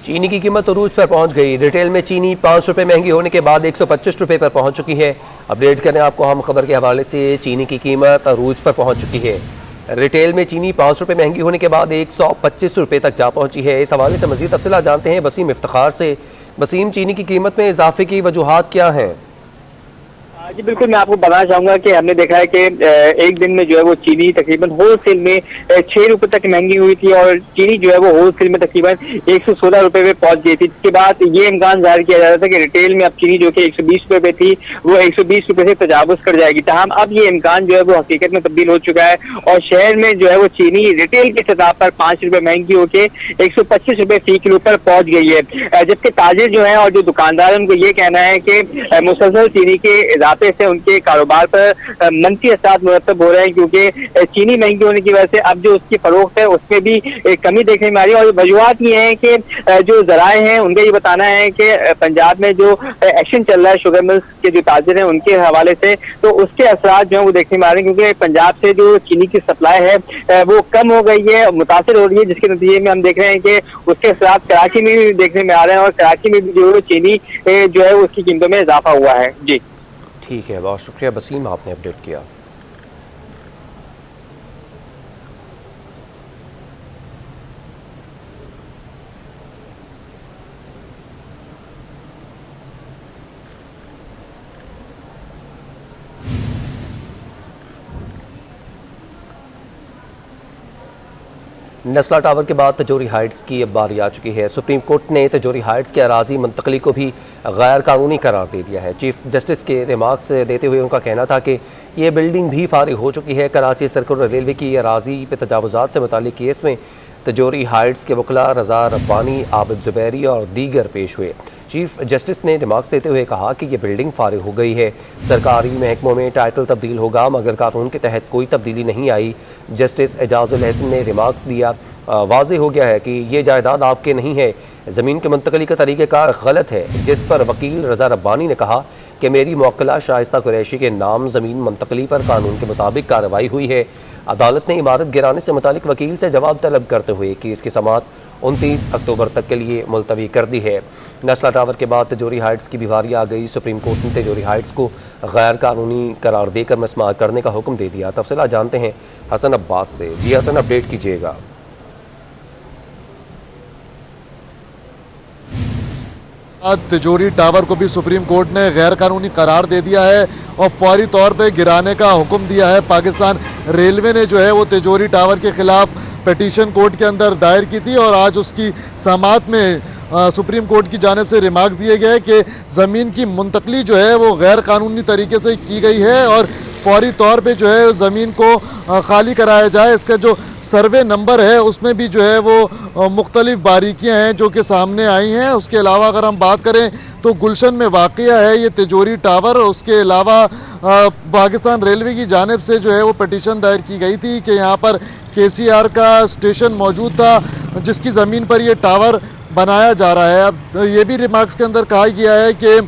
चीनी की कीमत अरूज पर पहुंच गई। रिटेल में चीनी 5 रुपये महंगी होने के बाद 125 रुपये पर पहुंच चुकी है। अपडेट करें आपको हम खबर के हवाले से, चीनी की कीमत अरूज पर पहुंच चुकी है। रिटेल में चीनी 5 रुपये महंगी होने के बाद 125 रुपये तक जा पहुंची है। इस हवाले से मजीद तफसीलात जानते हैं वसीम इफ्तिखार से। वसीम, चीनी की कीमत में इजाफे की वजूहात क्या हैं? जी बिल्कुल, मैं आपको बताना चाहूंगा कि हमने देखा है कि एक दिन में जो है वो चीनी तकरीबन होलसेल में 6 रुपए तक महंगी हुई थी और चीनी जो है वो होलसेल में तकरीबन 116 रुपए पे पहुंच गई थी। इसके बाद ये इम्कान जाहिर किया जा रहा था कि रिटेल में अब चीनी जो कि 120 रुपए पे थी वो 120 रुपए से तजावुज कर जाएगी। ताहम अब ये इम्कान जो है वो हकीकत में तब्दील हो चुका है और शहर में जो है वो चीनी रिटेल की सतह पर 5 रुपए महंगी होकर 125 रुपए फी किलो पर पहुंच गई है। जबकि ताजिर जो है और जो दुकानदार है उनको ये कहना है कि मुसलसल चीनी के से उनके कारोबार पर मंफी असर मुरतब हो रहे हैं, क्योंकि चीनी महंगी होने की वजह से अब जो उसकी फरोख्त है उसमें भी कमी देखने में आ रही है। और वजूहत ये है कि जो जराए हैं उनका ये बताना है कि पंजाब में जो एक्शन चल रहा है शुगर मिल्स के जो ताजिर हैं उनके हवाले से, तो उसके असरात जो है वो देखने में आ रहे हैं, क्योंकि पंजाब से जो चीनी की सप्लाई है वो कम हो गई है, मुतासर हो रही है, जिसके नतीजे में हम देख रहे हैं कि उसके असरात कराची में भी देखने में आ रहे हैं और कराची में भी जो चीनी जो है उसकी कीमतों में इजाफा हुआ है। जी ठीक है, बहुत शुक्रिया वसीम, आपने अपडेट किया। नस्ला टावर के बाद तजौरी हाइट्स की अब बारी आ चुकी है। सुप्रीम कोर्ट ने तजौरी हाइट्स के अराजी मुंतकली को भी गैर कानूनी करार दे दिया है। चीफ जस्टिस के रिमार्क्स देते हुए उनका कहना था कि ये बिल्डिंग भी फारिग हो चुकी है। कराची सर्कुलर रेलवे की अराजी पे तजावुजात से मुतालिक केस में तजौरी हाइट्स के वकला रज़ा रब्बानी, आबिद ज़ुबैरी और दीगर पेश हुए। चीफ जस्टिस ने रिमार्क्स देते हुए कहा कि यह बिल्डिंग फारिग हो गई है, सरकारी महकमों में टाइटल तब्दील होगा मगर कानून के तहत कोई तब्दीली नहीं आई। जस्टिस एजाजुल हसन ने रिमार्क्स दिया, वाज़ेह हो गया है कि ये जायदाद आपके नहीं है, ज़मीन के मुंतकली का तरीक़ेकार गलत है। जिस पर वकील रज़ा रब्बानी ने कहा कि मेरी मुवक्किला शाइस्ता कुरैशी के नाम ज़मीन मुंतकली पर कानून के मुताबिक कार्रवाई हुई है। अदालत ने इमारत गिराने से मुतालिक वकील से जवाब तलब करते हुए केस की समाअत 29 अक्टूबर तक के लिए मुलतवी कर दी है। नस्ला टावर के बाद तजौरी हाइट्स की भी बारी आ गई। सुप्रीम कोर्ट ने तजौरी हाइट्स को गैर कानूनी करार देकर मस्मार करने का हुक्म दे दिया। तफसीलात जानते हैं हसन अब्बास से। जी हसन, अपडेट कीजिएगा। तिजोरी टावर को भी सुप्रीम कोर्ट ने गैर कानूनी करार दे दिया है और फौरी तौर पे गिराने का हुक्म दिया है। पाकिस्तान रेलवे ने जो है वो तिजोरी टावर के खिलाफ पिटीशन कोर्ट के अंदर दायर की थी और आज उसकी समाअत में सुप्रीम कोर्ट की जानिब से रिमार्क्स दिए गए कि ज़मीन की मुंतकली जो है वो गैर कानूनी तरीके से की गई है और फौरी तौर पे जो है ज़मीन को खाली कराया जाए। इसका जो सर्वे नंबर है उसमें भी जो है वो मुख्तलिफ बारीकियां हैं जो कि सामने आई हैं। उसके अलावा अगर हम बात करें तो गुलशन में वाक़या है ये तिजोरी टावर। उसके अलावा पाकिस्तान रेलवे की जानिब से जो है वो पिटीशन दायर की गई थी कि यहाँ पर KCR का स्टेशन मौजूद था जिसकी ज़मीन पर ये टावर बनाया जा रहा है। अब ये भी रिमार्क्स के अंदर कहा गया है कि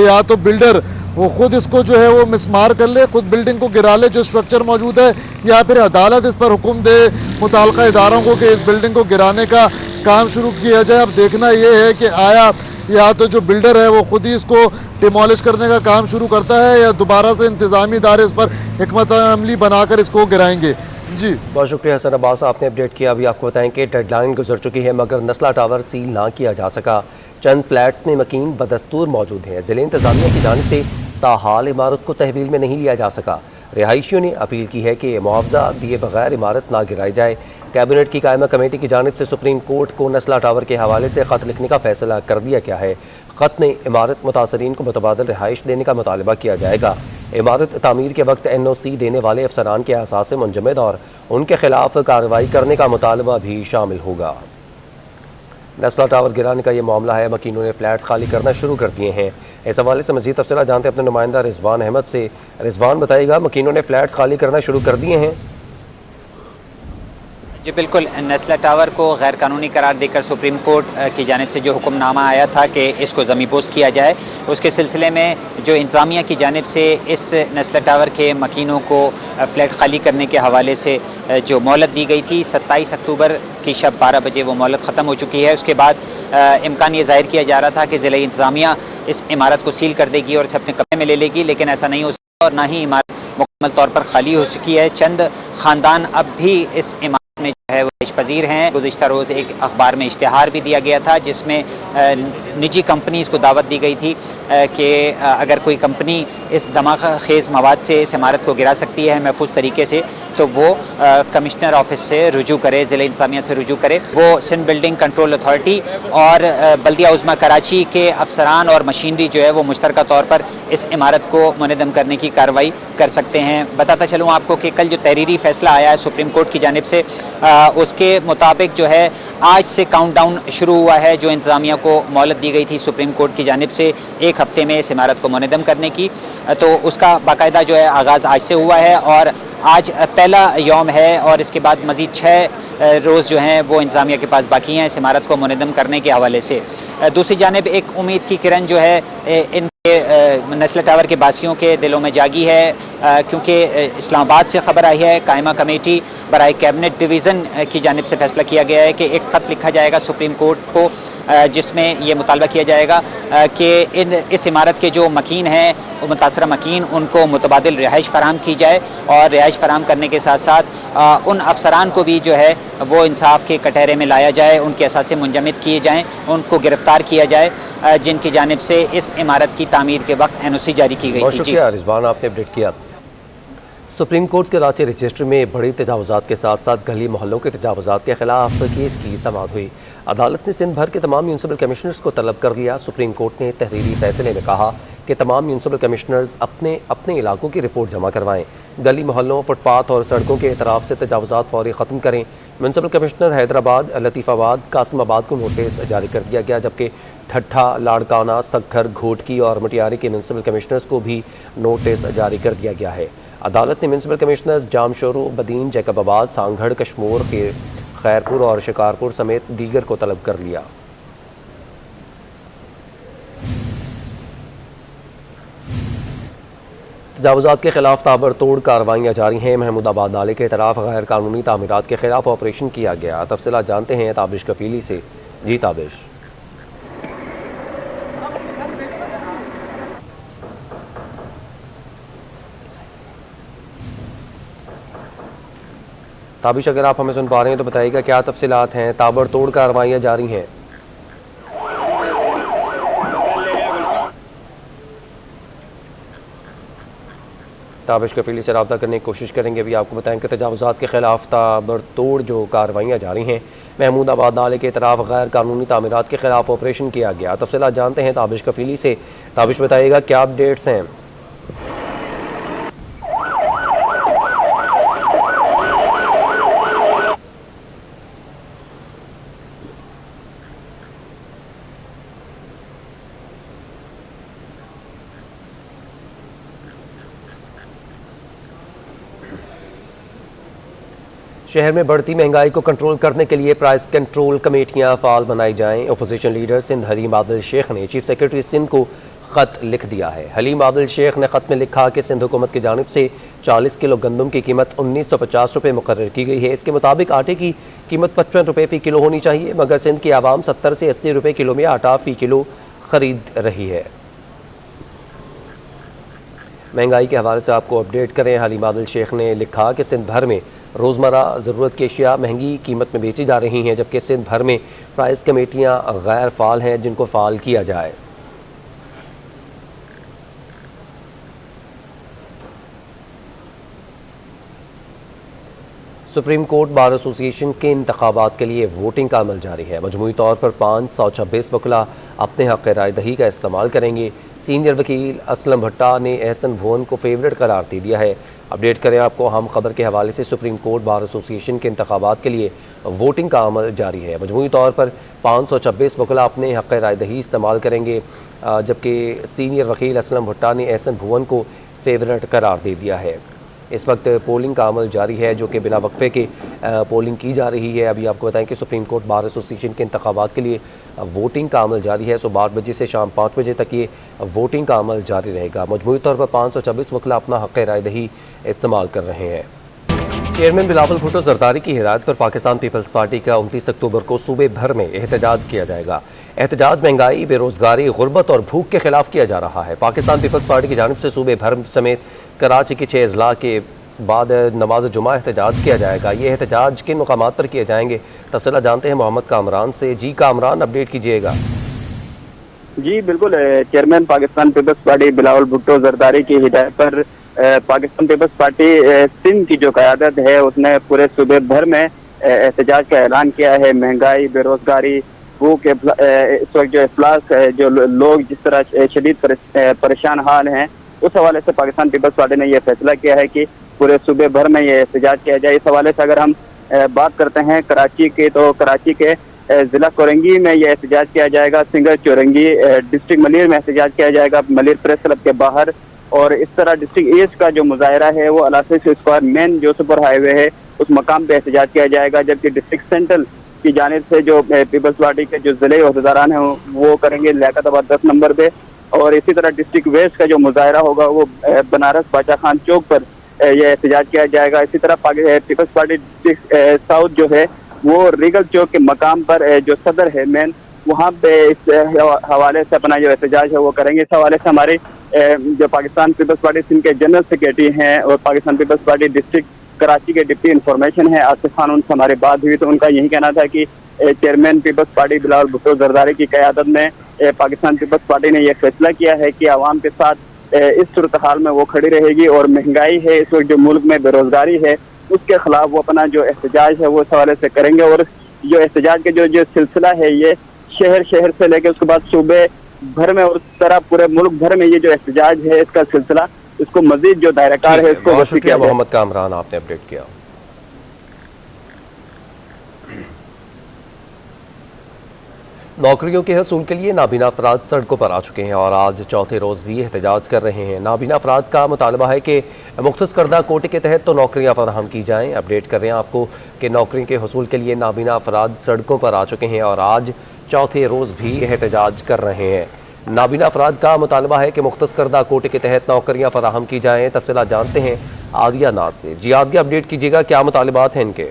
या तो बिल्डर वो खुद इसको जो है वो मिसमार कर ले, खुद बिल्डिंग को गिरा ले जो स्ट्रक्चर मौजूद है, या फिर अदालत इस पर हुक्म दे मुताल्लिका इदारों को कि इस बिल्डिंग को गिराने का काम शुरू किया जाए। अब देखना ये है कि आया या तो जो बिल्डर है वो खुद ही इसको डिमोलिश करने का काम शुरू करता है या दोबारा से इंतज़ामी इदारे इस पर हिकमत अमली बनाकर इसको गिराएंगे। जी बहुत शुक्रिया हसन अब्बास, आपने अपडेट किया। अभी आपको बताएं कि डेडलाइन गुजर चुकी है मगर नस्ला टावर सील ना किया जा सका। चंद फ्लैट्स में मकीन बदस्तूर मौजूद हैं। ज़िले इंतज़ामिया की जानिब से ताहाल इमारत को तहवील में नहीं लिया जा सका। रिहायशियों ने अपील की है कि मुआवजा दिए बगैर इमारत ना गिराई जाए। कैबिनेट की कायमा कमेटी की जानिब से सुप्रीम कोर्ट को नस्ला टावर के हवाले से ख़त लिखने का फैसला कर दिया गया है। ख़त में इमारत मुतासरीन को मुतबादल रिहाइश देने का मुतालबा किया जाएगा। इमारत तामीर के वक्त NOC देने वाले अफसरान के एहसास से मुंजमद और उनके खिलाफ कार्रवाई करने का मुतालबा भी शामिल होगा। नस्ला टावर गिराने का ये मामला है, मकीनों ने फ्लैट्स खाली करना शुरू कर दिए हैं। इस हवाले से मज़ीद तफसीलात जानते हैं अपने नुमाइंदा रिजवान अहमद से। रिजवान, बताइएगा, मकीनों ने फ्लैट्स खाली करना शुरू कर दिए हैं? जी बिल्कुल, नेस्ले टावर को गैर कानूनी करार देकर सुप्रीम कोर्ट की जानिब से जो हुक्मनामा आया था कि इसको ज़मीपोज़ किया जाए, उसके सिलसिले में जो इंतज़ामिया की जानिब से इस नेस्ले टावर के मकीनों को फ्लैट खाली करने के हवाले से जो मोहलत दी गई थी, 27 अक्टूबर की शब 12 बजे वो मोहलत ख़त्म हो चुकी है। उसके बाद इम्कान ये ज़ाहिर किया जा रहा था कि ज़िला इंतज़ामिया इस इमारत को सील कर देगी और इसे अपने कब्जे में ले लेगी, लेकिन ऐसा नहीं हो सका और ना ही इमारत मुकम्मल तौर पर खाली हो चुकी है। चंद ख़ानदान अब भी इस इमारत में जो है वो पजीर हैं। गुज़िश्ता रोज़ एक अखबार में इश्तिहार भी दिया गया था जिसमें निजी कंपनीज को दावत दी गई थी कि अगर कोई कंपनी इस दमाखेज मवाद से इस इमारत को गिरा सकती है महफूज तरीके से, तो वो कमिश्नर ऑफिस से रुजू करे, ज़िला इंतज़ामिया से रुजू करे। वो सिंध बिल्डिंग कंट्रोल अथॉरिटी और बल्दिया उज़्मा कराची के अफसरान और मशीनरी जो है वो मुश्तरका तौर पर इस इमारत को मुनज़्ज़म करने की कार्रवाई कर सकते हैं। बताता चलूँ आपको कि कल जो तहरीरी फैसला आया है सुप्रीम कोर्ट की जानिब से, उसके मुताबिक जो है आज से काउंटडाउन शुरू हुआ है। जो इंतज़ामिया को मोहलत दी गई थी सुप्रीम कोर्ट की जानिब से 1 हफ्ते में इस इमारत को मुनज़्ज़म करने की, तो उसका बाकायदा जो है आगाज़ आज से हुआ है और आज पहला यौम है और इसके बाद मज़ीद 6 रोज़ जो हैं वो इंतज़ामिया के पास बाकी हैं इस इमारत को मुनज़्ज़म करने के हवाले से। दूसरी जानिब एक उम्मीद की किरण जो है इनके नेस्ले टावर के बासियों के दिलों में जागी है, क्योंकि इस्लामाबाद से खबर आई है कायमा कमेटी बराए कैबिनेट डिवीज़न की जानिब से फैसला किया गया है कि एक ख़त लिखा जाएगा सुप्रीम कोर्ट को जिसमें यह मुतालबा किया जाएगा कि इस इमारत के जो मकीन हैं मुतासरा मकीन उनको मुतबादिल रिहाइश फराहम की जाए और रिहाइश फराहम करने के साथ साथ उन अफसरान को भी जो है वो इंसाफ के कटहरे में लाया जाए, उनके असासे मुंजमद किए जाएँ, उनको गिरफ्तार किया जाए जिनकी जानिब से इस इमारत की तामीर के वक्त NOC जारी की गई थी। बहुत शुक्रिया रिजवान, आपने अपडेट किया। सुप्रीम कोर्ट के कराची रजिस्टर में बड़ी तजावुज़ात के साथ साथ गली मोहल्लों के तजावुज़ात के खिलाफ केस की समाअत हुई। अदालत ने सिंध भर के तमाम म्यूनसिपल कमिश्नर्स को तलब कर लिया। सुप्रीम कोर्ट ने तहरीरी फैसले में कहा कि तमाम म्यूनसिपल कमिश्नर्स अपने अपने इलाकों की रिपोर्ट जमा करवाएं, गली मोहल्लों, फुटपाथ और सड़कों के एतराफ़ से तजावुज़ात फौरी ख़त्म करें। म्यूनसिपल कमिश्नर हैदराबाद, लतीफ़ाबाद, कासिमाबाद को नोटिस जारी कर दिया गया, जबकि ठट्ठा, लाड़काना, सक्खर, घोटकी और मटियारी के म्यूनसिपल कमिश्नर्स को भी नोटिस जारी कर दिया गया है। अदालत ने म्यूनसिपल कमिश्नर्स जामशोरो, बदीन, जैकबाबाद, सांगढ़, कश्मोर, खैरपुर और शिकारपुर समेत दीगर को तलब कर लिया। तजावुज़ात के खिलाफ ताबड़तोड़ कार्रवाइयाँ जारी हैं। महमूदाबाद नाले के तरफ गैर कानूनी तामीरात के खिलाफ ऑपरेशन किया गया। तफसीलात जानते हैं ताबिश कफीली से। जी ताबिश। ताबिश, अगर आप हमें सुन पा रहे हैं तो बताइएगा क्या तफसीलात हैं। ताबड़तोड़ कार्रवाइयाँ जारी हैं। ताबिश कफीली से रब्ता करने की कोशिश करेंगे। अभी आपको बताएं कि तजावुज़ात के खिलाफ ताबड़तोड़ जो कार्रवाइयाँ जारी हैं। महमूदाबाद नाले के तरफ गैर कानूनी तामीरात के खिलाफ ऑपरेशन किया गया। तफसीलात जानते हैं ताबिश कफीली से। ताबिश, बताइएगा क्या अपडेट्स हैं। शहर में बढ़ती महंगाई को कंट्रोल करने के लिए प्राइस कंट्रोल कमेटियां फाल बनाई जाएं। अपोजिशन लीडर सिंध हलीम आदिल शेख ने चीफ सेक्रेटरी सिंध को ख़त लिख दिया है। हलीम आदिल शेख ने ख़त में लिखा कि सिंध हुकूमत की जानिब से 40 किलो गंदम की कीमत 1950 रुपये मुकर्रर की गई है। इसके मुताबिक आटे की कीमत 55 रुपये फ़ी किलो होनी चाहिए, मगर सिंध की आवाम 70 से 80 रुपये किलो में आटा फ़ी किलो ख़रीद रही है। महंगाई के हवाले से आपको अपडेट करें। हलीम आदिल शेख ने लिखा कि सिंध भर में रोज़मर्रा ज़रूरत की अशिया महंगी कीमत में बेची जा रही हैं, जबकि सिंध भर में प्राइस कमेटियाँ गैर फ़ाल हैं, जिनको फ़ाल किया जाए। सुप्रीम कोर्ट बार एसोसिएशन के इंतखाबात के लिए वोटिंग का अमल जारी है। मजमूई तौर पर 526 वकला अपने हक़ राय दही का इस्तेमाल करेंगे। सीनियर वकील असलम भट्टा ने एहसन भुवन को फेवरेट करार दे दिया है। अपडेट करें आपको हम खबर के हवाले से। सुप्रीम कोर्ट बार एसोसिएशन के इंतखाबात के लिए वोटिंग का अमल जारी है। मजमूई तौर पर 526 वकला अपने हक़ राय दही इस्तेमाल करेंगे, जबकि सीनियर वकील असलम भट्टा ने एहसन भुवन को फेवरेट करार दे दिया है। इस वक्त पोलिंग का अमल जारी है, जो कि बिना वक्फे के पोलिंग की जा रही है। अभी आपको बताएं कि सुप्रीम कोर्ट बार एसोसिएशन के इंतखाबात के लिए वोटिंग का अमल जारी है। सुबह 8 बजे से शाम 5 बजे तक ये वोटिंग का अमल जारी रहेगा। मजमूई तौर पर 526 वकला अपना हक़ राय दही इस्तेमाल कर रहे हैं। चेयरमैन बिलावल भुट्टो जरदारी की हिदायत पर पाकिस्तान पीपल्स पार्टी का 29 अक्टूबर को सूबे भर में एहतजाज किया जाएगा। एहतजाज महंगाई, बेरोजगारी, गुर्बत और भूख के खिलाफ किया जा रहा है। पाकिस्तान पीपल्स पार्टी की जानिब से सूबे भर समेत कराची के 6 अजला के बाद नमाज जुमा एहतजाज किया जाएगा। ये एहतजाज किन मकामात पर किए जाएंगे, तफसीला जानते हैं मोहम्मद कामरान से। जी कामरान, अपडेट कीजिएगा। जी बिल्कुल, चेयरमैन पाकिस्तान पीपल्स पार्टी बिलावल भुट्टो जरदारी की हिदायत पर पाकिस्तान पीपल्स पार्टी सिंध की जो क़यादत है उसने पूरे सूबे भर में एहतजाज का ऐलान किया है। महंगाई, बेरोजगारी, भूख, इस वक्त जो इफ्लास है, जो लोग जिस तरह शदीद परेशान हाल हैं, उस हवाले से पाकिस्तान पीपल्स पार्टी ने यह फैसला किया है कि पूरे सूबे भर में ये एहतजाज किया जाए। इस हवाले से अगर हम बात करते हैं कराची के, तो कराची के ज़िला कोरंगी में यह एहतजाज किया जाएगा। सिंगर चौरंगी डिस्ट्रिक्ट मलिर में एहतजाज किया जाएगा, मलिर प्रेस क्लब के बाहर। और इस तरह डिस्ट्रिक्ट ईस्ट का जो मुजाहरा है वो अलासिस स्क्वायर मेन जो सुपर हाईवे है उस मकाम पे एहतजाज किया जाएगा। जबकि डिस्ट्रिक्ट सेंट्रल की जानिब से जो पीपल्स पार्टी के जो ज़िले अहदेदारान हैं वो करेंगे लियाकताबाद 10 नंबर पे। और इसी तरह डिस्ट्रिक्ट वेस्ट का जो मुजाहरा होगा वो बनारस बादशाह खान चौक पर यह एहतजाज किया जाएगा। इसी तरह पीपल्स पार्टी डिस्ट्रिक्ट साउथ जो है वो रीगल चौक के मकाम पर जो सदर है मेन, वहाँ पे इस हवाले से अपना जो एहतजाज है वो करेंगे। इस हवाले से हमारे जो पाकिस्तान पीपल्स पार्टी सिंध के जनरल सेक्रेटरी हैं और पाकिस्तान पीपल्स पार्टी डिस्ट्रिक्ट कराची के डिप्टी इंफॉर्मेशन है आसिफ खान, उनसे हमारी बात हुई तो उनका यही कहना था कि चेयरमैन पीपल्स पार्टी बिलावल भुट्टो जरदारी की क़यादत में पाकिस्तान पीपल्स पार्टी ने यह फैसला किया है कि आवाम के साथ इस सूरत हाल में वो खड़ी रहेगी। और महंगाई है, इस वक्त जो मुल्क में बेरोजगारी है, उसके खिलाफ वो अपना जो एहतजाज है वो इस हवाले से करेंगे। और जो एहतजाज के जो सिलसिला है ये शहर शहर से लेकर उसके बाद सूबे भर में और उस तरह पूरे मुल्क भर में ये जो एहतजाज है इसका सिलसिला, इसको मजीद जो दायराकार है इसको बहुत शुक्रिया मोहम्मद कामरान, आपने अपडेट किया। नौकरियों के हसूल के लिए नाबीना अफराद सड़कों पर आ चुके हैं और आज चौथे रोज़ भी एहतजाज कर रहे हैं। नाबीना अफराद का मुतालबा है कि मुख्तस करदा कोटे के तहत तो नौकरियां फराहम की जाएँ। अपडेट कर रहे हैं आपको कि नौकरी के हसूल के लिए नाबीना अफराद सड़कों पर आ चुके हैं और आज चौथे रोज़ भी एहतजाज कर रहे हैं। नाबीना अफराद का मुतालबा है कि मुख्तस करदा कोटे के तहत नौकरियां फराहम की जाएँ। तफसीला जानते हैं आदिया नाज से। जी आदिया, अपडेट कीजिएगा, क्या मुतालबात हैं इनके?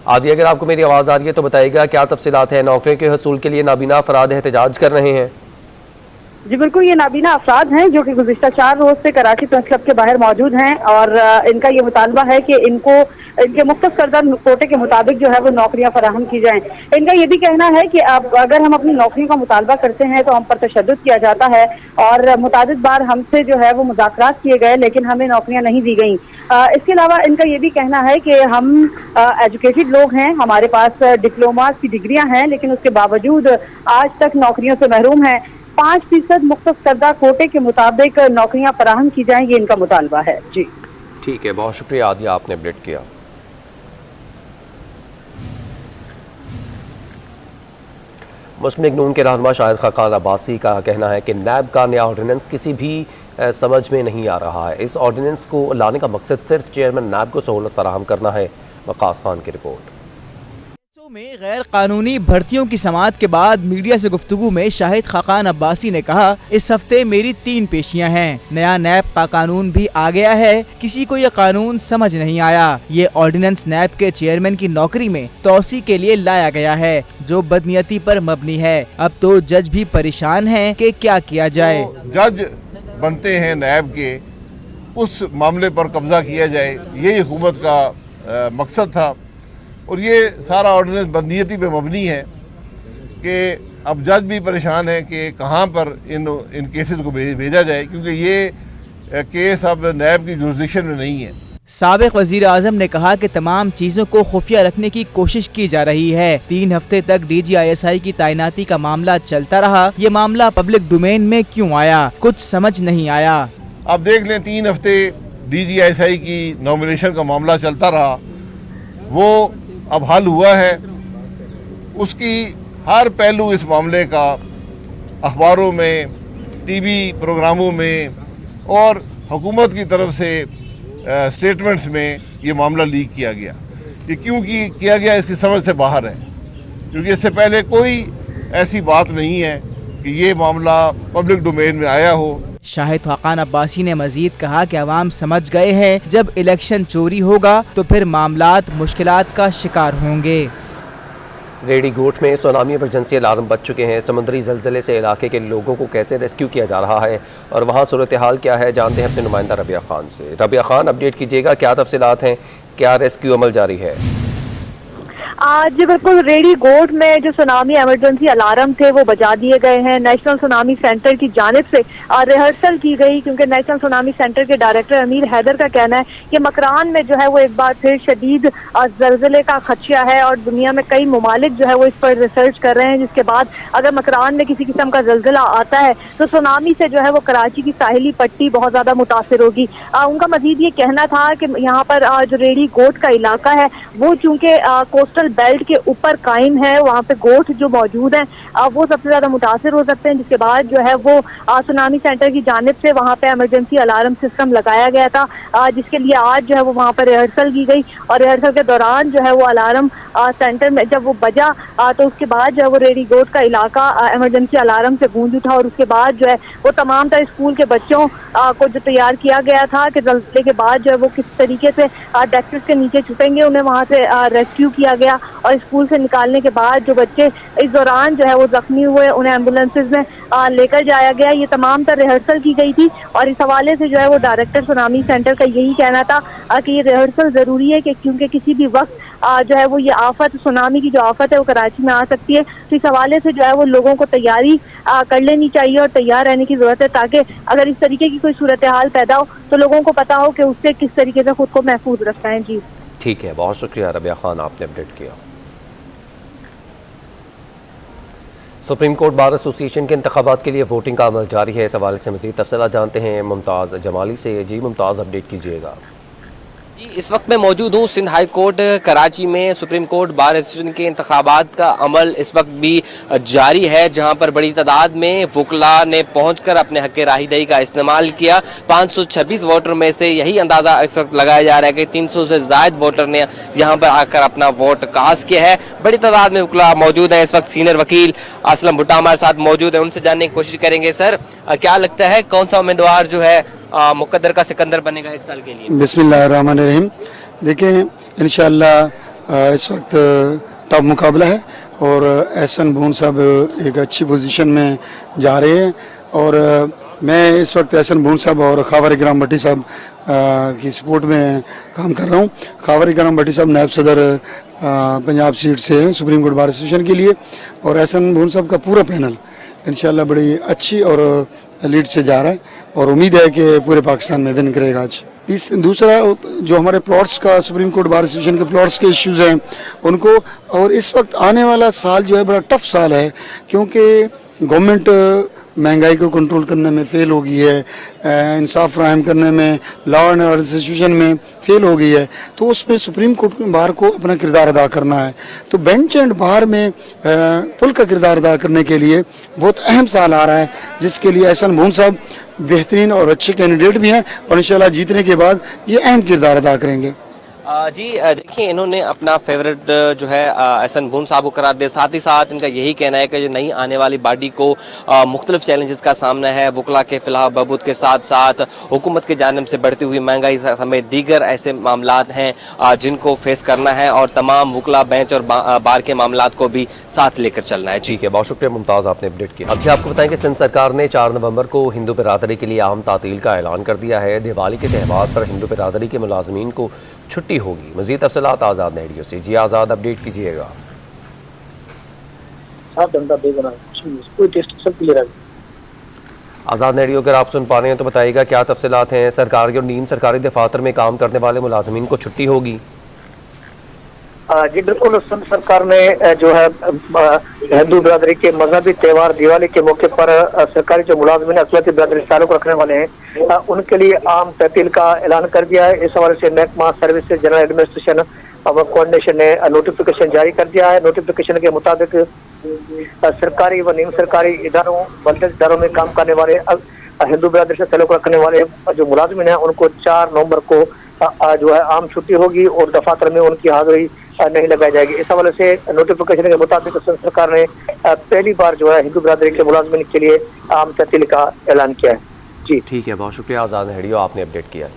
आदि, अगर आपको मेरी आवाज़ आ रही है तो बताइएगा क्या तफसीलात है। नौकरियों के हसूल के लिए नाबीना अफराद एहतजाज कर रहे हैं। जी बिल्कुल, ये नाबीना अफराद हैं जो कि गुज़िश्ता 4 रोज से कराची प्रेस क्लब के बाहर मौजूद हैं और इनका ये मुतालबा है कि इनके मुख्तस करदा कोटे के मुताबिक जो है वो नौकरियां फराहम की जाएं। इनका ये भी कहना है कि अब अगर हम अपनी नौकरी का मुतालबा करते हैं तो हम पर तशद्दुद किया जाता है और मुतादिद बार हमसे जो है वो मुज़ाकरात किए गए लेकिन हमें नौकरियां नहीं दी गई। इसके अलावा इनका ये भी कहना है कि हम एजुकेटेड लोग हैं, हमारे पास डिप्लोमा की डिग्रियां हैं, लेकिन उसके बावजूद आज तक नौकरियों से महरूम हैं। 5% मुख्तस करदा कोटे के मुताबिक नौकरियां फराहम की जाएं, ये इनका मुतालबा है। जी ठीक है, बहुत शुक्रिया आदिया, आपने अपडेट किया। मुस्लिम लीग नून के रहनुमा शाहिद खाकान अब्बासी का कहना है कि नैब का नया ऑर्डिनेंस किसी भी समझ में नहीं आ रहा है। इस ऑर्डिनेंस को लाने का मकसद सिर्फ चेयरमैन नैब को सहूलत फराहम करना है। वकास खान की रिपोर्ट। में गैर कानूनी भर्तियों की समाअत के बाद मीडिया से गुफ्तगू में शाहिद खाकान अब्बासी ने कहा, इस हफ्ते मेरी 3 पेशियां हैं। नया नैब का कानून भी आ गया है, किसी को यह कानून समझ नहीं आया। ये ऑर्डिनेंस नैब के चेयरमैन की नौकरी में तोसी के लिए लाया गया है जो बदनीयती पर मबनी है। अब तो जज भी परेशान हैं कि क्या किया जाए। तो जज बनते हैं नैब के, उस मामले पर कब्जा किया जाए, यही हुकूमत का मकसद था। और ये सारा ऑर्डिनेंस बदनीयती पे मबनी है कि अब जज भी परेशान है कि कहाँ पर इन केसेस को भेजा जाए, क्योंकि ये केस अब नैब की जुरिसडिक्शन में नहीं है। साबिक वजीर आजम ने कहा कि तमाम चीजों को खुफिया रखने की कोशिश की जा रही है। 3 हफ्ते तक DGISI की तैनाती का मामला चलता रहा। ये मामला पब्लिक डोमेन में क्यों आया, कुछ समझ नहीं आया। अब देख लें, 3 हफ्ते DGISI की नॉमिनेशन का मामला चलता रहा, वो अब हल हुआ है। उसकी हर पहलू इस मामले का अखबारों में, टीवी प्रोग्रामों में और हुकूमत की तरफ से स्टेटमेंट्स में ये मामला लीक किया गया। ये क्यों किया गया इसकी समझ से बाहर है, क्योंकि इससे पहले कोई ऐसी बात नहीं है कि ये मामला पब्लिक डोमेन में आया हो। शाहिद खाकान अब्बासी ने मजीद कहा कि अवाम समझ गए हैं जब इलेक्शन चोरी होगा तो फिर मामलात मुश्किलात का शिकार होंगे। रेडी गोट में सुनामी इमरजेंसी अलार्म बज चुके हैं। समुद्री जल्जले से इलाके के लोगों को कैसे रेस्क्यू किया जा रहा है और वहाँ सूरत हाल क्या है, जानते हैं अपने नुमाइंदा रबिया खान से। रबिया खान, अपडेट कीजिएगा, क्या तफसीलात हैं, क्या रेस्क्यू अमल जारी है? आज बिल्कुल रेडी गोट में जो सुनामी इमरजेंसी अलार्म थे वो बजा दिए गए हैं। नेशनल सुनामी सेंटर की जानिब से रिहर्सल की गई, क्योंकि नेशनल सुनामी सेंटर के डायरेक्टर अमीर हैदर का कहना है कि मकरान में जो है वो एक बार फिर शदीद जल्जले का खदशा है और दुनिया में कई ममालिक जो है वो इस पर रिसर्च कर रहे हैं, जिसके बाद अगर मकरान में किसी किस्म का जल्जला आता है तो सुनामी से जो है वो कराची की साहिली पट्टी बहुत ज्यादा मुतासिर होगी। उनका मजीद ये कहना था कि यहाँ पर जो रेडी गोट का इलाका है वो चूंकि कोस्टल बेल्ट के ऊपर कायम है, वहाँ पे गोट जो मौजूद हैं वो सबसे ज्यादा मुतासिर हो सकते हैं, जिसके बाद जो है वो सुनामी सेंटर की जानिब से वहाँ पे इमरजेंसी अलार्म सिस्टम लगाया गया था, जिसके लिए आज जो है वो वहाँ पर रिहर्सल की गई और रिहर्सल के दौरान जो है वो अलार्म सेंटर में जब वो बजा तो उसके बाद जो है वो रेडी गोट का इलाका इमरजेंसी अलार्म से गूंज उठा और उसके बाद जो है वो तमाम तरह स्कूल के बच्चों को जो तैयार किया गया था कि जल्जले के बाद जो है वो किस तरीके से डेस्क के नीचे छुपेंगे, उन्हें वहाँ से रेस्क्यू किया गया और स्कूल से निकालने के बाद जो बच्चे इस दौरान जो है वो जख्मी हुए उन्हें एम्बुलेंसेज में लेकर जाया गया। ये तमाम तर रिहर्सल की गई थी और इस हवाले से जो है वो डायरेक्टर सुनामी सेंटर का यही कहना था कि ये रिहर्सल जरूरी है कि क्योंकि किसी भी वक्त जो है वो ये आफत, सुनामी की जो आफत है वो कराची में आ सकती है, तो इस हवाले से जो है वो लोगों को तैयारी कर लेनी चाहिए और तैयार रहने की जरूरत है, ताकि अगर इस तरीके की कोई सूरत हाल पैदा हो तो लोगों को पता हो कि उससे किस तरीके से खुद को महफूज रखना है। जी ठीक है, बहुत शुक्रिया रबिया खान, आपने अपडेट किया। सुप्रीम कोर्ट बार एसोसिएशन के इंतखाबात के लिए वोटिंग का अमल जारी है। इस हवाले से मज़ीद तफसीलात जानते हैं मुमताज़ जमाली से। जी मुमताज़, अपडेट कीजिएगा। जी, इस वक्त मैं मौजूद हूँ सिंध हाई कोर्ट कराची में। सुप्रीम कोर्ट बार एसोसिएशन के इंतखाबात का अमल इस वक्त भी जारी है, जहाँ पर बड़ी तादाद में वकला ने पहुँचकर अपने हक़ राहदही का इस्तेमाल किया। 526 वोटर में से यही अंदाज़ा इस वक्त लगाया जा रहा है कि 300 से ज़ायद वोटर ने यहाँ पर आकर अपना वोट कास्ट किया है। बड़ी तादाद में वकला मौजूद है। इस वक्त सीनियर वकील असलम भुट्टा हमारे साथ मौजूद है, उनसे जानने की कोशिश करेंगे। सर, क्या लगता है कौन सा उम्मीदवार जो है मुकद्दर का सिकंदर बनेगा 1 साल के लिए? बिस्मिल्लाहिर्रहमानिर्रहीम। देखें इंशाअल्लाह इस वक्त टफ मुकाबला है और एहसन भून साहब एक अच्छी पोजीशन में जा रहे हैं और मैं इस वक्त एहसन भून साहब और खावर इकराम भट्टी साहब की सपोर्ट में काम कर रहा हूँ। खावर इकराम भट्टी साहब नायब सदर पंजाब सीट से हैं सुप्रीम कोर्ट बार एसोसिएशन के लिए और एहसन भून साहब का पूरा पैनल इंशाअल्लाह बड़ी अच्छी और लीड से जा रहा है और उम्मीद है कि पूरे पाकिस्तान में विन करेगा आज। दूसरा जो हमारे प्लॉट्स का सुप्रीम कोर्ट बार एसोसिएशन के प्लॉट्स के इश्यूज हैं उनको, और इस वक्त आने वाला साल जो है बड़ा टफ साल है क्योंकि गवर्नमेंट महंगाई को कंट्रोल करने में फेल हो गई है, इंसाफ फराहम करने में, लॉ एंड ऑर्डर सिचुएशन में फेल हो गई है, तो उसमें सुप्रीम कोर्ट बार को अपना किरदार अदा करना है। तो बेंच एंड बार में पुल का किरदार अदा करने के लिए बहुत अहम साल आ रहा है, जिसके लिए एहसन भून साहब बेहतरीन और अच्छे कैंडिडेट भी हैं और इंशाल्लाह जीतने के बाद ये अहम किरदार अदा करेंगे। जी देखिए, इन्होंने अपना फेवरेट जो है एहसन भून साहब को करार दिया। साथ ही साथ इनका यही कहना है कि जो नई आने वाली बॉडी को मुख्तलिफ चैलेंजेस का सामना है। वकला के खिलाफ बहबूद के साथ साथ हुकूमत की जानिब से बढ़ती हुई महंगाई समेत दीगर ऐसे मामलात हैं जिनको फेस करना है और तमाम वकला बेंच और बार के मामलात को भी साथ लेकर चलना है। ठीक है, बहुत शुक्रिया मुमताज़, आपने अपडेट किया। अभी आपको बताएं कि सिंध सरकार ने 4 नवंबर को हिंदू बिरादरी के लिए आम तातील का ऐलान कर दिया है। दिवाली के त्यौहार पर हिंदू बिरादरी के मुलाजमीन को छुट्टी होगी। मज़ीद तफसीलात आज़ाद नेडियो से। जी आज़ाद, अपडेट कीजिएगा। आज़ाद नेडियो, अगर आप सुन पा रहे हैं तो बताइएगा क्या तफसीलात हैं। सरकारी और नीम सरकारी दफातर में काम करने वाले मुलाजमीन को छुट्टी होगी? जी बिल्कुल, सिंध सरकार ने जो है हिंदू बिरादरी के मजहबी त्यौहार दिवाली के मौके पर सरकारी जो मुलाजमीन अक़लियती बिरादरी ताल्लुक रखने वाले हैं उनके लिए आम तहतील का ऐलान कर दिया है। इस हवाले से महकमा सर्विस जनरल एडमिनिस्ट्रेशन और कोऑर्डिनेशन ने नोटिफिकेशन जारी कर दिया है। नोटिफिकेशन के मुताबिक सरकारी व निम सरकारी इदारों बल्दियाती इदारों में काम करने वाले हिंदू बिरादरी से ताल्लुक रखने वाले जो मुलाजिमिन हैं उनको 4 नवंबर को जो है आम छुट्टी होगी और दफातर में उनकी हाजिरी नहीं लगाई जाएगी। इस हवाले से नोटिफिकेशन के मुताबिक सरकार ने पहली बार जो है हिंदू बिरादरी के मुलाजिमिन के लिए आम तहसील का ऐलान किया है। जी ठीक है, बहुत शुक्रिया आज़ाद हेडियो, आपने अपडेट किया।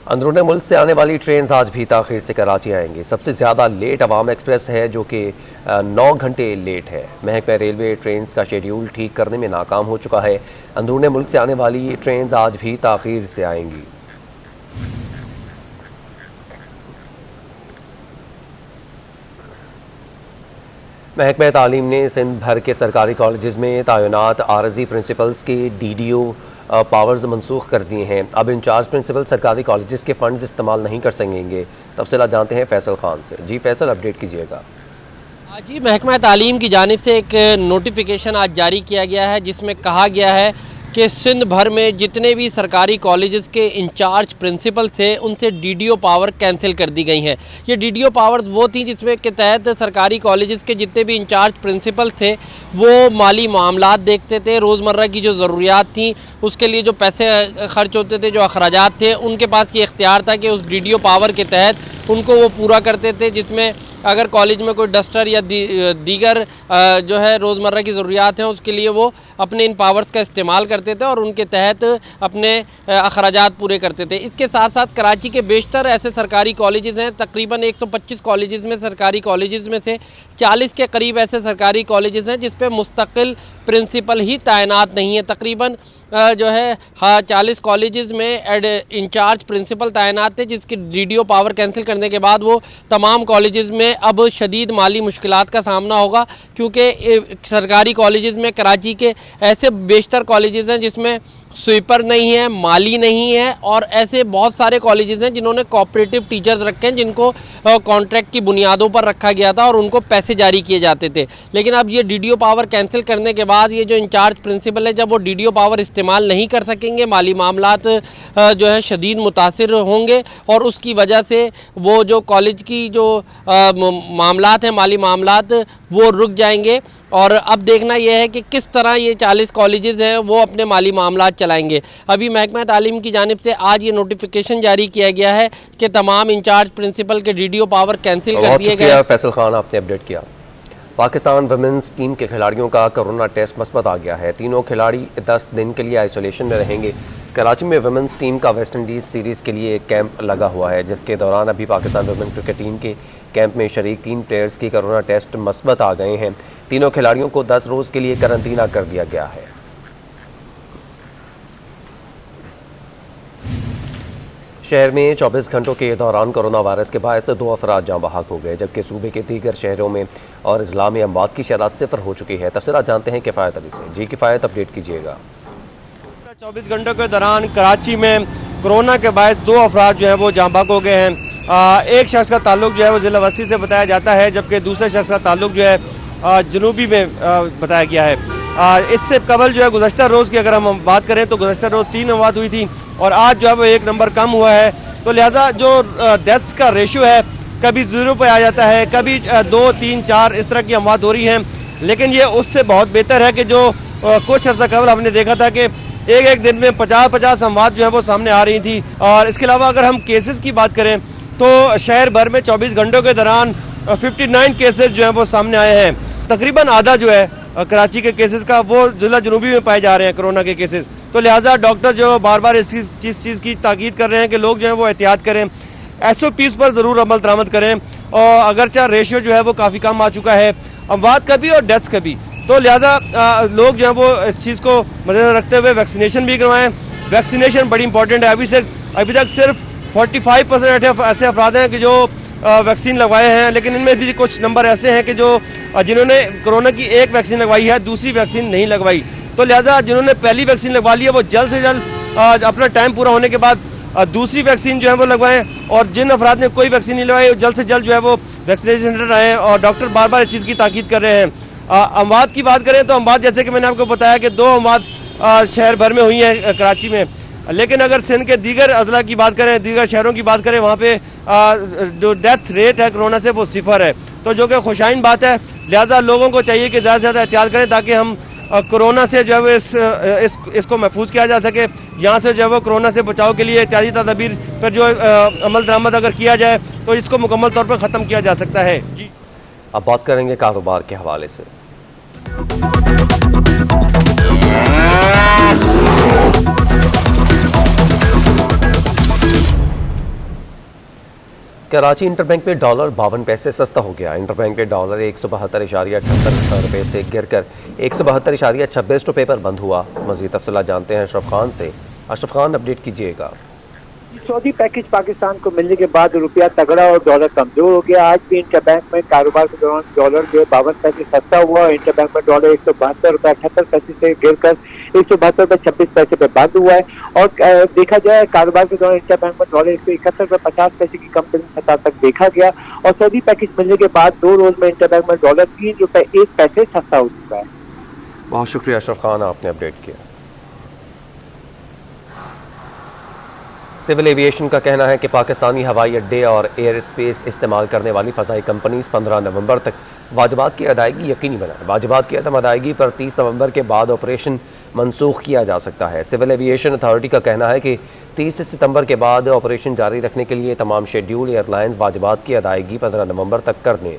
अंदरून मुल्क से आने वाली ट्रेन आज भी ताख़ीर से कराची आएंगी। सबसे ज़्यादा लेट अवाम एक्सप्रेस है जो कि 9 घंटे लेट है। महकमा रेलवे ट्रेन का शेड्यूल ठीक करने में नाकाम हो चुका है। अंदरून मुल्क से आने वाली ट्रेन आज भी ताख़ीर से आएंगी। महकमा तालीम ने सिंध भर के सरकारी कॉलेज़ में तैनात आरजी प्रिंसिपल्स के DDO पावर्स मनसूख कर दिए हैं। अब इंचार्ज प्रिंसिपल सरकारी कॉलेजेस के फंड्स इस्तेमाल नहीं कर सकेंगे। तफसीलात जानते हैं फैसल खान से। जी फैसल, अपडेट कीजिएगा। जी, महकमा तालीम की जानिब से एक नोटिफिकेशन आज जारी किया गया है जिसमें कहा गया है कि सिंध भर में जितने भी सरकारी कॉलेजेस के इंचार्ज प्रिंसिपल थे उनसे DDO पावर कैंसिल कर दी गई हैं। ये DDO पावर्स वो थी जिसमें के तहत सरकारी कॉलेजेस के जितने भी इंचार्ज प्रिंसिपल थे वो माली मामलात देखते थे, रोज़मर्रा की जो ज़रूरियात थी उसके लिए जो पैसे खर्च होते थे, जो अखराजात थे, उनके पास ये इख्तियार था कि उस DDO पावर के तहत उनको वो पूरा करते थे। जिसमें अगर कॉलेज में कोई डस्टर या दीगर जो है रोज़मर्रा की ज़रूरियात हैं उसके लिए वो अपने इन पावर्स का इस्तेमाल करते थे और उनके तहत अपने अखराजात पूरे करते थे। इसके साथ साथ कराची के बेशतर ऐसे सरकारी कॉलेजेस हैं, तकरीबन 125 कॉलेजेस में सरकारी कॉलेजेस में से 40 के करीब ऐसे सरकारी कॉलेजेस हैं जिस पे मुस्तकिल प्रिंसिपल ही तैनात नहीं है। तकरीबन जो है 40 कॉलेजेस में इंचार्ज प्रिंसिपल तैनात थे जिसकी DDO पावर कैंसिल करने के बाद वो तमाम कॉलेजेस में अब शदीद माली मुश्किलात का सामना होगा, क्योंकि सरकारी कॉलेजेस में कराची के ऐसे बेशतर कॉलेजेस हैं जिसमें स्वीपर नहीं है, माली नहीं है और ऐसे बहुत सारे कॉलेजेस हैं जिन्होंने कोऑपरेटिव टीचर्स रखे हैं जिनको कॉन्ट्रैक्ट की बुनियादों पर रखा गया था और उनको पैसे जारी किए जाते थे। लेकिन अब ये DDO पावर कैंसिल करने के बाद ये जो इंचार्ज प्रिंसिपल है, जब वो DDO पावर इस्तेमाल नहीं कर सकेंगे, माली मामलात जो है शदीद मुतासिर होंगे और उसकी वजह से वो जो कॉलेज की जो मामलात हैं, माली मामलात, वो रुक जाएंगे। और अब देखना यह है कि किस तरह ये 40 कॉलेजेस हैं वो अपने माली मामलात चलाएंगे। अभी महकमा तालीम की जानिब से आज ये नोटिफिकेशन जारी किया गया है कि तमाम इंचार्ज प्रिंसिपल के DDO पावर कैंसिल कर दिए गए। फैसल खान, आपने अपडेट किया। पाकिस्तान वुमेन्स टीम के खिलाड़ियों का कोरोना टेस्ट मुस्बत आ गया है। तीनों खिलाड़ी 10 दिन के लिए आइसोलेशन में रहेंगे। कराची में वुमेन्स टीम का वेस्ट इंडीज़ सीरीज़ के लिए एक कैंप लगा हुआ है जिसके दौरान अभी पाकिस्तान वुमेन क्रिकेट टीम के कैंप में शरीक 3 प्लेयर्स की कोरोना टेस्ट मुस्बत आ गए हैं। तीनों खिलाड़ियों को 10 रोज़ के लिए करंतना कर दिया गया है। शहर में 24 घंटों के दौरान कोरोना वायरस के बायस 2 अफराद जाँ बहक हो गए, जबकि सूबे के दीगर शहरों में और अजला में अमवात की शरह 0 हो चुकी है। तफसीलात जानते हैं किफ़ायत अली से। जी किफ़ायत, अपडेट कीजिएगा। 24 घंटों के दौरान कराची में कोरोना के बायस 2 अफराद जो है वो जाँ बहक हो गए हैं। एक शख्स का ताल्लुक जो है वो ज़िला वस्ती से बताया जाता है, जबकि दूसरे शख्स का ताल्लुक जो है जनूबी में बताया गया है। इससे कबल जो है गुज़श्ता रोज़ की अगर हम बात करें तो गुज़श्ता रोज़ 3 अमवात हुई थी और आज जो है वो 1 नंबर कम हुआ है। तो लिहाजा जो डेथ्स का रेशो है कभी 0 पे आ जाता है, कभी 2, 3, 4 इस तरह की अमवात हो रही हैं। लेकिन ये उससे बहुत बेहतर है कि जो कुछ अर्सा कबल हमने देखा था कि एक दिन में 50-50 अमवात जो है वो सामने आ रही थी। और इसके अलावा अगर हम केसेस की बात करें तो शहर भर में 24 घंटों के दौरान 59 केसेस जो हैं वो सामने आए हैं। तकरीबन आधा जो है कराची के केसेस का वो जिला जनूबी में पाए जा रहे हैं कोरोना के केसेस। तो लिहाजा डॉक्टर जो बार बार इस चीज़ की ताकीद कर रहे हैं कि लोग जो है वो एहतियात करें, SOPs पर ज़रूर अमल दरामद करें। और अगरचा रेशियो जो है वो काफ़ी कम आ चुका है अमवात का भी और डेथ्स का भी। तो लिहाजा लोग जो है वो इस चीज़ को मद्देनजर रखते हुए वैक्सीनेशन भी करवाएं। वैक्सीनेशन बड़ी इंपॉर्टेंट है। अभी तक सिर्फ 45% ऐसे अफराद हैं कि जो वैक्सीन लगवाए हैं, लेकिन इनमें भी कुछ नंबर ऐसे हैं कि जो जिन्होंने कोरोना की 1 वैक्सीन लगवाई है, दूसरी वैक्सीन नहीं लगवाई। तो लिहाजा जिन्होंने पहली वैक्सीन लगवा ली है वो जल्द से जल्द अपना टाइम पूरा होने के बाद दूसरी वैक्सीन जो है वो लगवाएं। और जिन अफराद ने कोई वैक्सीन नहीं लगवाई जल्द से जल्द जो है वो वैक्सीनेशन सेंटर आएँ। और डॉक्टर बार बार इस चीज़ की ताकीद कर रहे हैं। अमवात की बात करें तो अमवात जैसे कि मैंने आपको बताया कि 2 अमवात शहर भर में हुई हैं कराची में, लेकिन अगर सिंध के दीगर अजला की बात करें, दीगर शहरों की बात करें, वहाँ पे जो डेथ रेट है कोरोना से वो 0 है, तो जो कि खुशाइन बात है। लिहाजा लोगों को चाहिए कि ज़्यादा से ज़्यादा एहतियात करें ताकि हम कोरोना से जो है इसको महफूज किया जा सके। यहाँ से जो है वो कोरोना से बचाव के लिए एहतियाती तदबीर पर जो अमल दरामद अगर किया जाए तो इसको मुकम्मल तौर पर ख़त्म किया जा सकता है। जी, अब बात करेंगे कारोबार के हवाले से। कराची इंटरबैंक में डॉलर 52 पैसे सस्ता हो गया। इंटरबैंक में डॉलर 172.78 रुपये से गिरकर 172.26 रुपये पर बंद हुआ। मज़ीद तफसीलात जानते हैं अशरफ खान से। अशरफ खान, अपडेट कीजिएगा। सऊदी पैकेज पाकिस्तान को मिलने के बाद रुपया तगड़ा और डॉलर कमजोर हो गया। आज भी इंटरबैंक में कारोबार के दौरान डॉलर जो 52 पैसे सस्ता हुआ। इंटरबैंक में डॉलर 172.78 से गिरकर 172.26 पे बंद हुआ है। और देखा जाए कारोबार के दौरान इंटरबैंक में डॉलर 171.50 की कम सतह तक देखा गया। और सऊदी पैकेज मिलने के बाद 2 रोज में इंटरबैंक में डॉलर 3 रुपये 1 पैसे सस्ता हो चुका है। बहुत शुक्रिया अशरफ खान, आपने अपडेट किया। सिविल एविएशन का कहना है कि पाकिस्तानी हवाई अड्डे और एयर स्पेस इस्तेमाल करने वाली फ़ज़ाई कंपनीज 15 नवंबर तक वाजिबात की अदायगी यकीनी बनाएं। वाजिबात की अदम अदायगी पर 30 नवंबर के बाद ऑपरेशन मनसूख किया जा सकता है। सिविल एविएशन अथॉरिटी का कहना है कि 30 सितंबर के बाद ऑपरेशन जारी रखने के लिए तमाम शेड्यूल एयरलाइंस वाजिबात की अदायगी 15 नवंबर तक कर लें।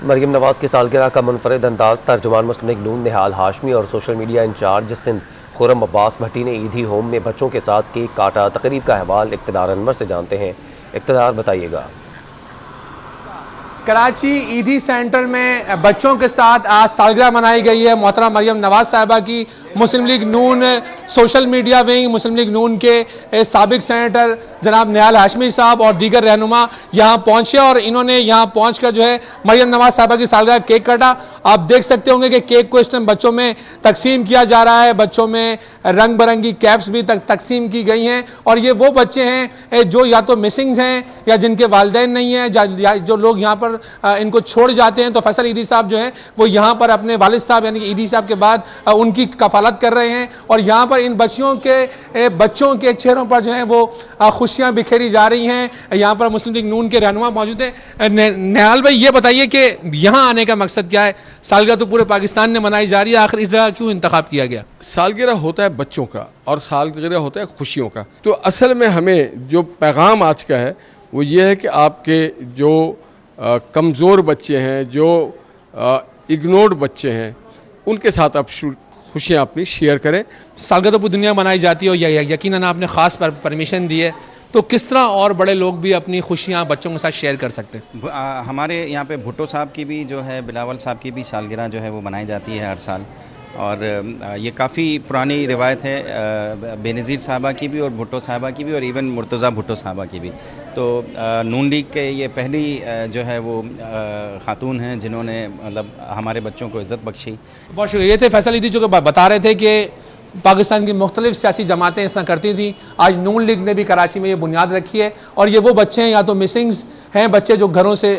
मरियम नवाज की सालगिरह का मुनफरिद अंदाज। तर्जुमान मुस्लिम लीग नून निहाल हाशमी और social media incharge Sindh Khurram Abbas Bhatti ने ईदी होम में बच्चों के साथ केक काटा। तकरीब का अहवाल इक़्तिदार अनवर से जानते हैं। इक़्तिदार, बताइएगा। कराची ईदी सेंटर में बच्चों के साथ आज सालगिरह मनाई गई है मोहतरम मरियम नवाज साहिबा की। मुस्लिम लीग नून सोशल मीडिया विंग, मुस्लिम लीग नून के साबिक सेनेटर जनाब निहाल हाशमी साहब और दीगर रहनुमा यहाँ पहुँचे और इन्होंने यहाँ पहुँच कर जो है मरियम नवाज साहिबा की सालगिरह केक काटा। आप देख सकते होंगे कि केक को इस टाइम बच्चों में तकसीम किया जा रहा है। बच्चों में रंग बिरंगी कैप्स भी तकसीम की गई हैं और ये वो बच्चे हैं जो या तो मिसिंग हैं या जिनके वालिदैन नहीं हैं, जो लोग यहाँ पर इनको छोड़ जाते हैं। तो फैसल ईदी साहब जो हैं वो यहाँ पर अपने वालिद साहब यानी कि ईदी साहब के बाद उनकी कफालत कर रहे हैं और यहाँ पर इन बच्चों के चेहरों पर जो है वो खुशियाँ बिखेरी जा रही हैं। यहाँ पर मुस्लिम लीग नून के रहनुमा मौजूद हैं। निहाल भाई, ये बताइए कि यहाँ आने का मकसद क्या है? सालगिरह तो पूरे पाकिस्तान में मनाई जा रही है, आखिर इस जगह क्यों इंतखाब किया गया? सालगिरह होता है बच्चों का और सालगिरह होता है खुशियों का। तो असल में हमें जो पैगाम आज का है वो ये है कि आपके जो कमज़ोर बच्चे हैं, जो इग्नोर्ड बच्चे हैं, उनके साथ आप खुशियाँ अपनी शेयर करें। सालगिरह तो पूरी दुनिया मनाई जाती है और यकीनन आपने ख़ास परमिशन दी है, तो किस तरह और बड़े लोग भी अपनी खुशियाँ बच्चों के साथ शेयर कर सकते हैं? हमारे यहाँ पे भुट्टो साहब की भी जो है, बिलावल साहब की भी सालगिरह जो है वो मनाई जाती है हर साल और ये काफ़ी पुरानी रिवायत है बेनज़ीर साहबा की भी और भुट्टो साहबा की भी और इवन मुर्तज़ा भुट्टो साहबा की भी। तो नून लीग के ये पहली जो है वो खातून हैं जिन्होंने मतलब हमारे बच्चों को इज़्ज़त बख्शी। बहुत शुक्रिया। ये थे फैसल ईदी जो बता रहे थे कि पाकिस्तान की मुख्तलिफ सियासी जमातें इस तरह करती थी। आज नून लीग ने भी कराची में ये बुनियाद रखी है और ये वो बच्चे हैं या तो मिसिंग्स हैं, बच्चे जो घरों से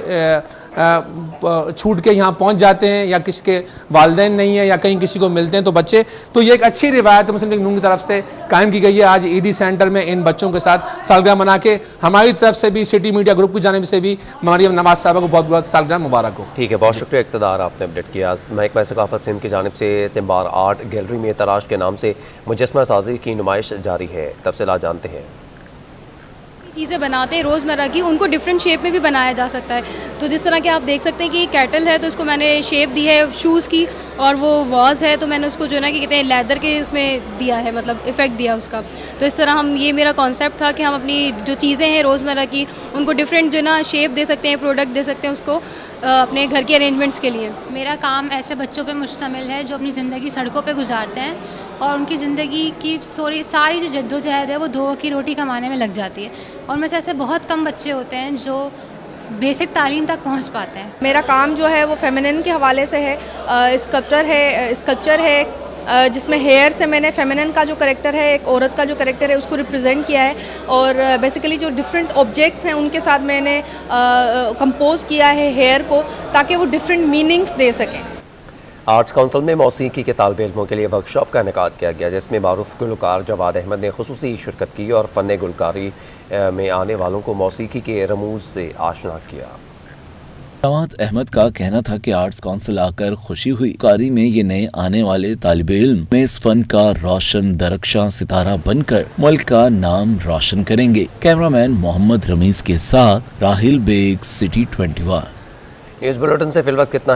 छूट के यहाँ पहुँच जाते हैं या किसके वालिदैन नहीं है या कहीं किसी को मिलते हैं तो बच्चे, तो ये एक अच्छी रिवायत मुस्लिम लीग नून की तरफ से कायम की गई है। आज ईदी सेंटर में इन बच्चों के साथ सालगिरह मना के हमारी तरफ से भी, सिटी मीडिया ग्रुप की जानिब से भी मरियम नवाज साहबा को बहुत बहुत सालगिरह मुबारक हो। ठीक है, बहुत शुक्रिया इक़्तिदार, आपने अपडेट किया। महकमा सकाफत सिंध की जानिब से सिम्बार आर्ट गैलरी में तराश के नाम से मुजस्मा साजी की नुमाइश जारी है। तफसीलात जानते हैं। चीज़ें बनाते हैं रोज़मर्रा की, उनको डिफरेंट शेप में भी बनाया जा सकता है। तो जिस तरह के आप देख सकते हैं कि कैटल है तो इसको मैंने शेप दी है शूज़ की, और वो वॉज है तो मैंने उसको जो ना कि कहते हैं लेदर के इसमें दिया है, मतलब इफ़ेक्ट दिया उसका। तो इस तरह हम, ये मेरा कॉन्सेप्ट था कि हम अपनी जो चीज़ें हैं रोज़मर्रा की उनको डिफरेंट जो ना शेप दे सकते हैं, प्रोडक्ट दे सकते हैं उसको अपने घर के अरेंजमेंट्स के लिए। मेरा काम ऐसे बच्चों पे मुश्तमिल है जो अपनी ज़िंदगी सड़कों पे गुजारते हैं और उनकी ज़िंदगी की सारी जो जद्दोजहद है वो 2 वक्त की रोटी कमाने में लग जाती है और में से ऐसे बहुत कम बच्चे होते हैं जो बेसिक तालीम तक पहुंच पाते हैं। मेरा काम जो है वो फेमिनिन के हवाले से है, स्कल्पचर है, जिसमें हेयर से मैंने फेमिनिन का जो करेक्टर है, एक औरत का जो करेक्टर है, उसको रिप्रेजेंट किया है और बेसिकली जो डिफरेंट ऑब्जेक्ट्स हैं उनके साथ मैंने कंपोज किया है हेयर को, ताकि वो डिफरेंट मीनिंग्स दे सकें। आर्ट्स काउंसिल में मौसीकी के तालिब इल्मों के लिए वर्कशॉप का इनेकाद किया गया, जिसमें मारूफ गुलकार जवाद अहमद ने खुसूसी शिरकत की और फ़न गुलकारी में आने वालों को मौसीकी के रमूज से आशना किया। जवाद अहमद का कहना था कि आर्ट्स काउंसिल आकर खुशी हुई। कारी में ये नए आने वाले तालिब इल्म में इस फन का रोशन दरख्शां सितारा बनकर मुल्क का नाम रोशन करेंगे। कैमरामैन मोहम्मद रमीज के साथ Rahil Baig, city 21। News bulletin से फिलवक्त कितना है।